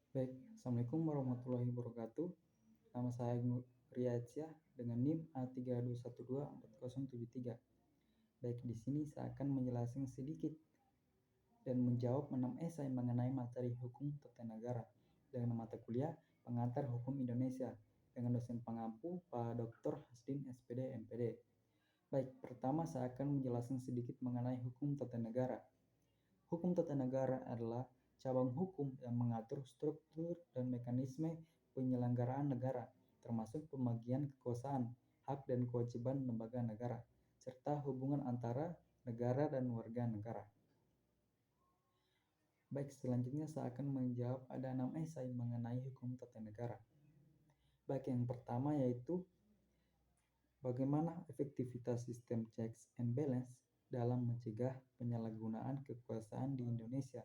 Baik, Assalamualaikum warahmatullahi wabarakatuh. Nama saya Riyadsyah dengan NIM A32124073. Baik, di sini saya akan menjelaskan sedikit dan menjawab 6 esai mengenai materi hukum tata negara dengan mata kuliah Pengantar Hukum Indonesia dengan dosen pengampu Pak Dr. Hasdin SPD MPD. Baik, pertama saya akan menjelaskan sedikit mengenai hukum tata negara. Hukum tata negara adalah cabang hukum yang mengatur struktur dan mekanisme penyelenggaraan negara, termasuk pembagian kekuasaan, hak dan kewajiban lembaga negara, serta hubungan antara negara dan warga negara. Baik, selanjutnya saya akan menjawab ada 6 esai mengenai hukum tata negara. Baik, yang pertama yaitu bagaimana efektivitas sistem checks and balance dalam mencegah penyalahgunaan kekuasaan di Indonesia.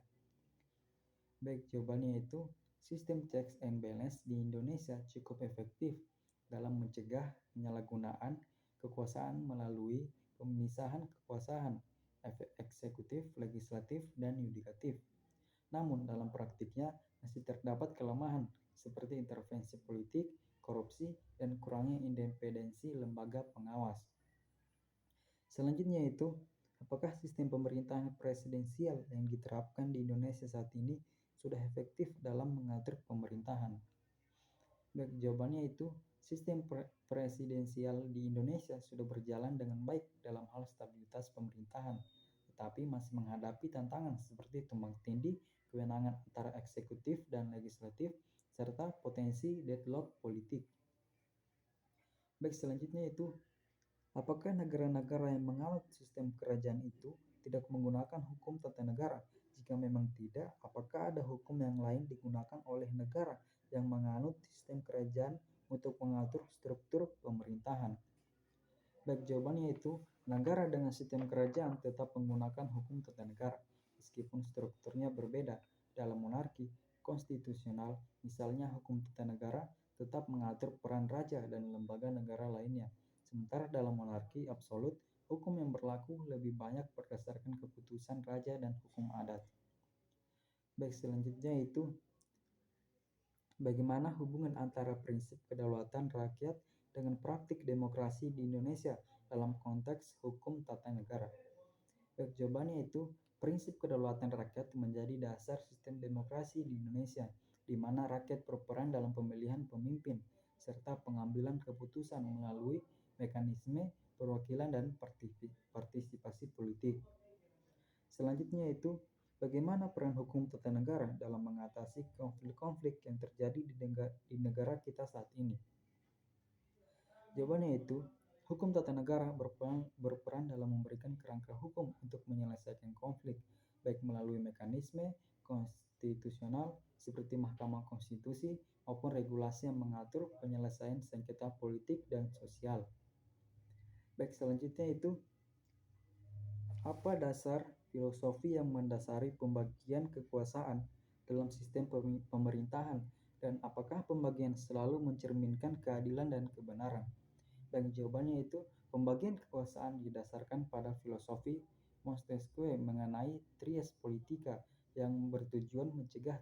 Baik, jawabannya yaitu sistem checks and balance di Indonesia cukup efektif dalam mencegah penyalahgunaan kekuasaan melalui pemisahan kekuasaan eksekutif, legislatif, dan yudikatif. Namun dalam praktiknya masih terdapat kelemahan seperti intervensi politik, korupsi, dan kurangnya independensi lembaga pengawas. Selanjutnya itu, apakah sistem pemerintahan presidensial yang diterapkan di Indonesia saat ini sudah efektif dalam mengatur pemerintahan? Baik, jawabannya itu sistem presidensial di Indonesia sudah berjalan dengan baik dalam hal stabilitas pemerintahan, tetapi masih menghadapi tantangan seperti tumpang tindih kewenangan antara eksekutif dan legislatif, serta potensi deadlock politik. Baik, selanjutnya itu, apakah negara-negara yang menganut sistem kerajaan itu tidak menggunakan hukum tata negara? Jika memang tidak, apakah ada hukum yang lain digunakan oleh negara yang menganut sistem kerajaan untuk mengatur struktur pemerintahan? Baik, jawabannya itu, negara dengan sistem kerajaan tetap menggunakan hukum tata negara, meskipun strukturnya berbeda. Dalam monarki konstitusional, misalnya hukum tata negara tetap mengatur peran raja dan lembaga negara lainnya. Sementara dalam monarki absolut, hukum yang berlaku lebih banyak berdasarkan keputusan raja dan hukum adat. Baik, selanjutnya itu bagaimana hubungan antara prinsip kedaulatan rakyat dengan praktik demokrasi di Indonesia dalam konteks hukum tata negara. Baik, jawabannya itu prinsip kedaulatan rakyat menjadi dasar sistem demokrasi di Indonesia, di mana rakyat berperan dalam pemilihan pemimpin serta pengambilan keputusan melalui mekanisme perwakilan dan partisipasi politik. Selanjutnya itu, bagaimana peran hukum tata negara dalam mengatasi konflik-konflik yang terjadi di negara kita saat ini? Jawabannya itu, hukum tata negara berperan dalam memberikan kerangka hukum untuk menyelesaikan konflik, baik melalui mekanisme konstitusional seperti Mahkamah Konstitusi maupun regulasi yang mengatur penyelesaian sengketa politik dan sosial. Baik, selanjutnya itu, apa dasar filosofi yang mendasari pembagian kekuasaan dalam sistem pemerintahan, dan apakah pembagian selalu mencerminkan keadilan dan kebenaran? Dan jawabannya itu, pembagian kekuasaan didasarkan pada filosofi Montesquieu mengenai Trias Politica yang bertujuan mencegah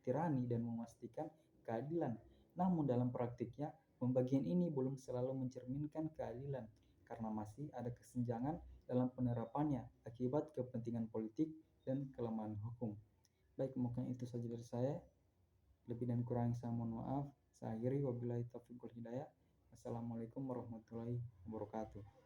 tirani dan memastikan keadilan. Namun dalam praktiknya, pembagian ini belum selalu mencerminkan keadilan karena masih ada kesenjangan dalam penerapannya akibat kepentingan politik dan kelemahan hukum. Baik, mungkin itu saja dari saya. Lebih dan kurang saya mohon maaf. Saya akhiri, wabillahi taufiq wal hidayah. Assalamualaikum warahmatullahi wabarakatuh.